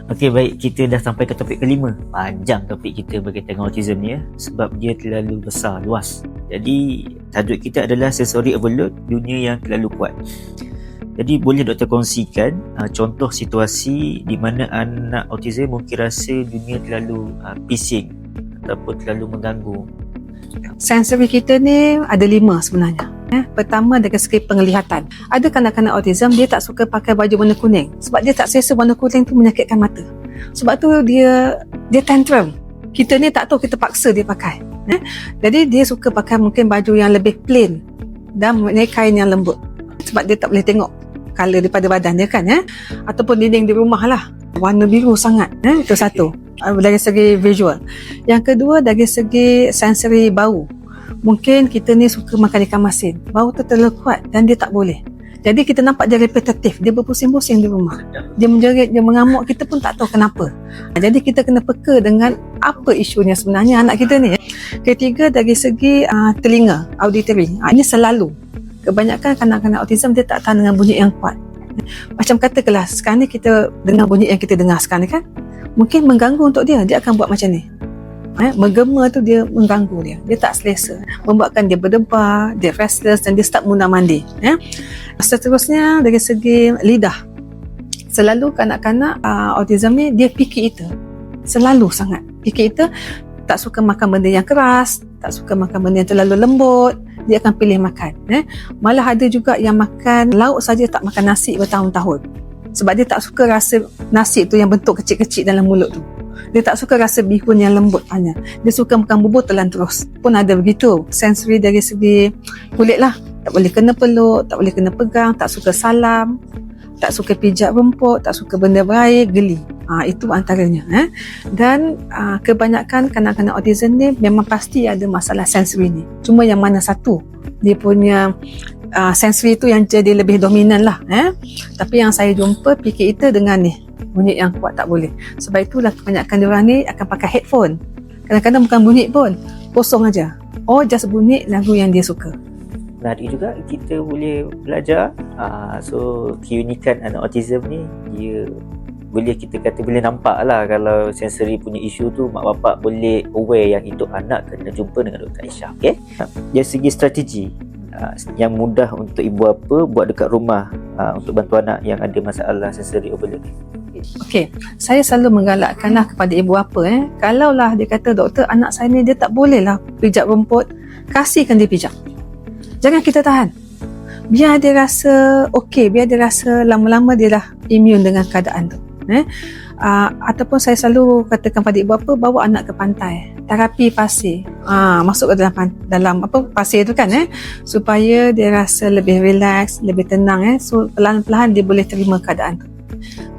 Okey, baik, kita dah sampai ke topik kelima. Panjang topik kita berkaitan dengan autism ni ya, sebab dia terlalu besar, luas. Jadi tajuk kita adalah sensory overload, dunia yang terlalu kuat. Jadi boleh doktor kongsikan contoh situasi di mana anak autism mungkin rasa dunia terlalu bising ataupun terlalu mengganggu. Sensory kita ni ada 5 sebenarnya. Pertama dari segi penglihatan. Ada kanak-kanak autism dia tak suka pakai baju warna kuning sebab dia tak selesa warna kuning tu menyakitkan mata. Sebab tu dia tantrum. Kita ni tak tahu, kita paksa dia pakai. Jadi dia suka pakai mungkin baju yang lebih plain dan mempunyai kain yang lembut sebab dia tak boleh tengok color daripada badan dia kan. Ataupun dinding di rumah lah warna biru sangat. Itu satu dari segi visual. Yang kedua dari segi sensory bau. Mungkin kita ni suka makan ikan masin, bau tu terlalu kuat dan dia tak boleh. Jadi kita nampak dia repetitif, dia berpusing-pusing di rumah, dia menjerit, dia mengamuk, kita pun tak tahu kenapa. Jadi kita kena peka dengan apa isunya sebenarnya anak kita ni. Ketiga dari segi telinga, auditory. Ini selalu kebanyakan kanak-kanak autism dia tak tahan dengan bunyi yang kuat. Macam katakanlah sekarang ni kita dengar bunyi yang kita dengar sekarang ni kan, mungkin mengganggu untuk dia akan buat macam ni. Menggema tu dia mengganggu dia tak selesa, membuatkan dia berdebar, dia restless dan dia start muna mandi. Seterusnya dari segi lidah, selalu kanak-kanak autism ni dia picky eater, selalu sangat picky eater, tak suka makan benda yang keras, tak suka makan benda yang terlalu lembut, dia akan pilih makan. Malah ada juga yang makan lauk saja, tak makan nasi bertahun-tahun sebab dia tak suka rasa nasi tu yang bentuk kecil-kecil dalam mulut tu. Dia tak suka rasa bihun yang lembut hanya. Dia suka makan bubur telan terus. Pun ada begitu. Sensory dari segi kulit lah. Tak boleh kena peluk, tak boleh kena pegang, tak suka salam, tak suka pijak rumput, tak suka benda berair, geli. Itu antaranya. Dan kebanyakan kanak-kanak autism ni memang pasti ada masalah sensory ni. Cuma yang mana satu dia punya sensory tu yang jadi lebih dominan lah. Tapi yang saya jumpa picky eater dengan ni bunyi yang kuat tak boleh. Sebab itulah kebanyakan diorang ni akan pakai headphone. Kadang-kadang bukan bunyi pun, kosong aja. Just bunyi lagu yang dia suka. Menarik juga kita boleh belajar. So keunikan anak autism ni, dia boleh kita kata boleh nampak lah kalau sensory punya isu tu, mak bapak boleh aware yang itu anak kena jumpa dengan Dr. Aisyah. Okay? Dari segi strategi yang mudah untuk ibu bapa buat dekat rumah untuk bantu anak yang ada masalah sensory overload. Okey, saya selalu menggalakkanlah kepada ibu bapa kalaulah dia kata doktor anak saya ni dia tak boleh lah pijak rumput, kasihkan dia pijak. Jangan kita tahan. Biar dia rasa okey, biar dia rasa lama-lama dia dah immune dengan keadaan tu. Ataupun saya selalu katakan pada ibu bapa bawa anak ke pantai, terapi pasir. Masuk ke dalam pasir tu kan supaya dia rasa lebih relax, lebih tenang so pelan-pelan dia boleh terima keadaan tu.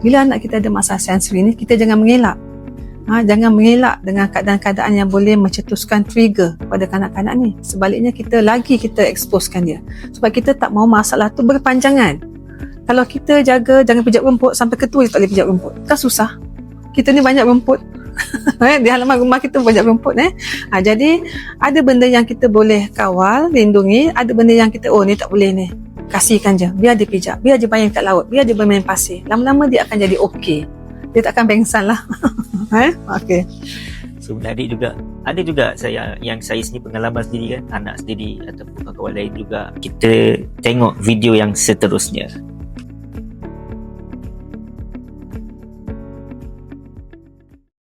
Bila anak kita ada masalah sensory ni, kita jangan mengelak. Jangan mengelak dengan keadaan-keadaan yang boleh mencetuskan trigger pada kanak-kanak ni. Sebaliknya kita exposekan dia. Sebab kita tak mahu masalah tu berpanjangan. Kalau kita jaga jangan pijak rumput sampai ketua dia tak boleh pijak rumput, kan susah. Kita ni banyak rumput. Di halaman rumah kita banyak rumput. Jadi ada benda yang kita boleh kawal, lindungi. Ada benda yang kita ni tak boleh ni. Kasihkan je, biar dia pijak, biar dia main kat laut, biar dia bermain pasir. Lama-lama dia akan jadi okey. Dia tak akan pengsan lah. Okey. So menarik juga. Ada juga saya sendiri pengalaman sendiri kan, anak sendiri ataupun kawan lain juga. Kita tengok video yang seterusnya.